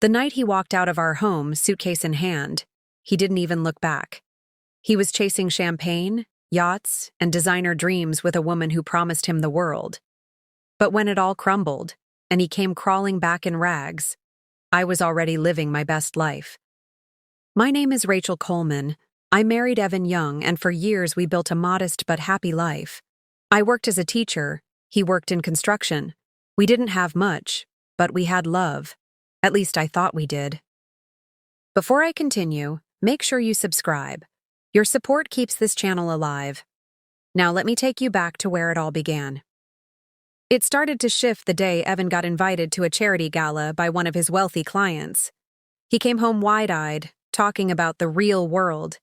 The night he walked out of our home, suitcase in hand, he didn't even look back. He was chasing champagne, yachts, and designer dreams with a woman who promised him the world. But when it all crumbled, and he came crawling back in rags, I was already living my best life. My name is Rachel Coleman. I married Evan young, and for years we built a modest but happy life. I worked as a teacher, he worked in construction. We didn't have much, but we had love. At least I thought we did. Before I continue, make sure you subscribe. Your support keeps this channel alive. Now let me take you back to where it all began. It started to shift the day Evan got invited to a charity gala by one of his wealthy clients. He came home wide-eyed, talking about the real world.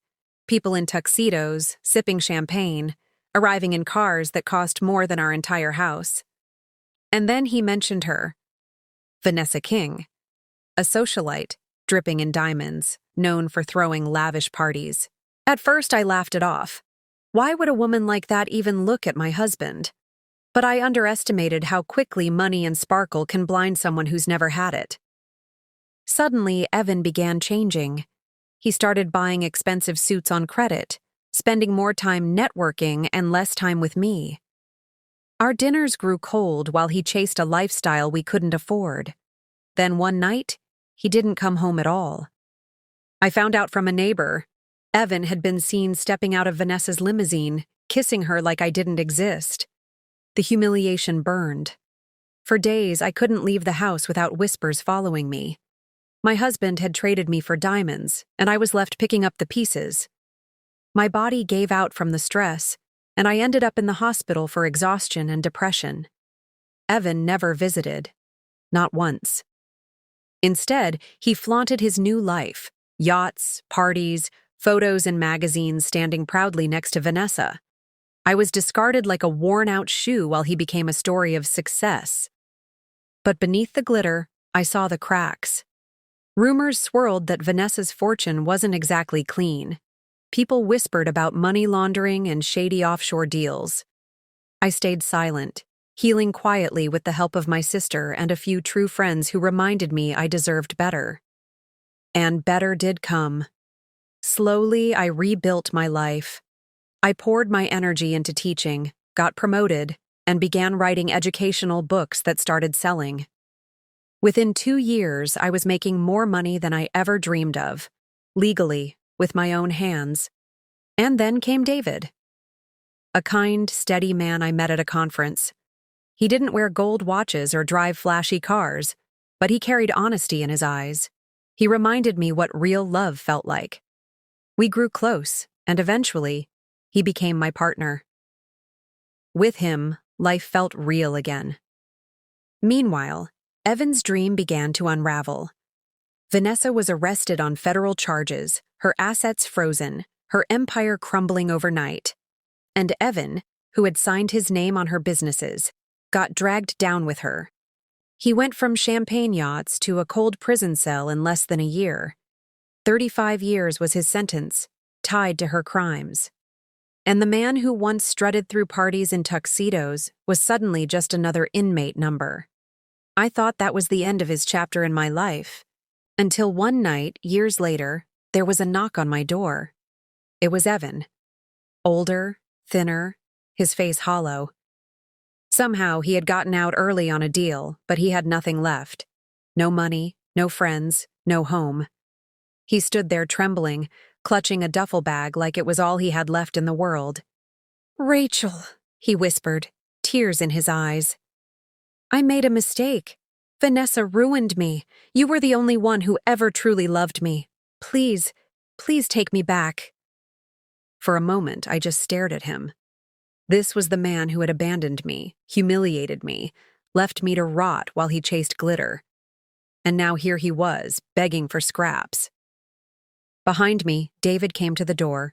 People in tuxedos, sipping champagne, arriving in cars that cost more than our entire house. And then he mentioned her, Vanessa King, a socialite, dripping in diamonds, known for throwing lavish parties. At first I laughed it off. Why would a woman like that even look at my husband? But I underestimated how quickly money and sparkle can blind someone who's never had it. Suddenly, Evan began changing. He started buying expensive suits on credit, spending more time networking and less time with me. Our dinners grew cold while he chased a lifestyle we couldn't afford. Then one night, he didn't come home at all. I found out from a neighbor. Evan had been seen stepping out of Vanessa's limousine, kissing her like I didn't exist. The humiliation burned. For days, I couldn't leave the house without whispers following me. My husband had traded me for diamonds, and I was left picking up the pieces. My body gave out from the stress, and I ended up in the hospital for exhaustion and depression. Evan never visited. Not once. Instead, he flaunted his new life, yachts, parties, photos in magazines standing proudly next to Vanessa. I was discarded like a worn-out shoe while he became a story of success. But beneath the glitter, I saw the cracks. Rumors swirled that Vanessa's fortune wasn't exactly clean. People whispered about money laundering and shady offshore deals. I stayed silent, healing quietly with the help of my sister and a few true friends who reminded me I deserved better. And better did come. Slowly, I rebuilt my life. I poured my energy into teaching, got promoted, and began writing educational books that started selling. Within 2 years, I was making more money than I ever dreamed of, legally, with my own hands. And then came David. A kind, steady man I met at a conference. He didn't wear gold watches or drive flashy cars, but he carried honesty in his eyes. He reminded me what real love felt like. We grew close, and eventually, he became my partner. With him, life felt real again. Meanwhile, Evan's dream began to unravel. Vanessa was arrested on federal charges, her assets frozen, her empire crumbling overnight. And Evan, who had signed his name on her businesses, got dragged down with her. He went from champagne yachts to a cold prison cell in less than a year. 35 years was his sentence, tied to her crimes. And the man who once strutted through parties in tuxedos was suddenly just another inmate number. I thought that was the end of his chapter in my life. Until one night, years later, there was a knock on my door. It was Evan. Older, thinner, his face hollow. Somehow he had gotten out early on a deal, but he had nothing left. No money, no friends, no home. He stood there trembling, clutching a duffel bag like it was all he had left in the world. "Rachel," he whispered, tears in his eyes. "I made a mistake. Vanessa ruined me. You were the only one who ever truly loved me. Please, please take me back." For a moment, I just stared at him. This was the man who had abandoned me, humiliated me, left me to rot while he chased glitter. And now here he was, begging for scraps. Behind me, David came to the door.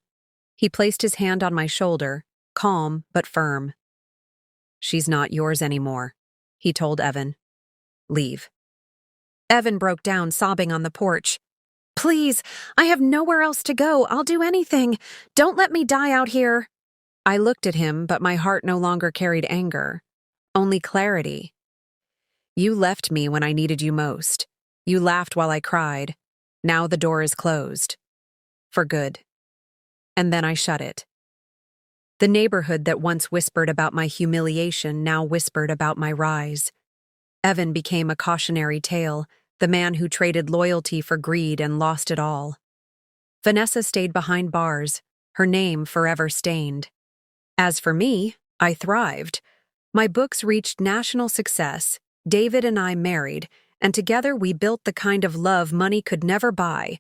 He placed his hand on my shoulder, calm but firm. "She's not yours anymore," he told Evan. "Leave." Evan broke down, sobbing on the porch. "Please, I have nowhere else to go. I'll do anything. Don't let me die out here." I looked at him, but my heart no longer carried anger, only clarity. "You left me when I needed you most. You laughed while I cried. Now the door is closed. For good. And then I shut it. The neighborhood that once whispered about my humiliation now whispered about my rise. Evan became a cautionary tale, the man who traded loyalty for greed and lost it all. Vanessa stayed behind bars, her name forever stained. As for me, I thrived. My books reached national success, David and I married, and together we built the kind of love money could never buy.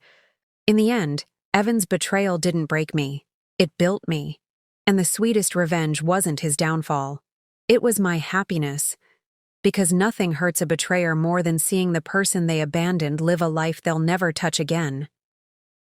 In the end, Evan's betrayal didn't break me. It built me. And the sweetest revenge wasn't his downfall. It was my happiness. Because nothing hurts a betrayer more than seeing the person they abandoned live a life they'll never touch again.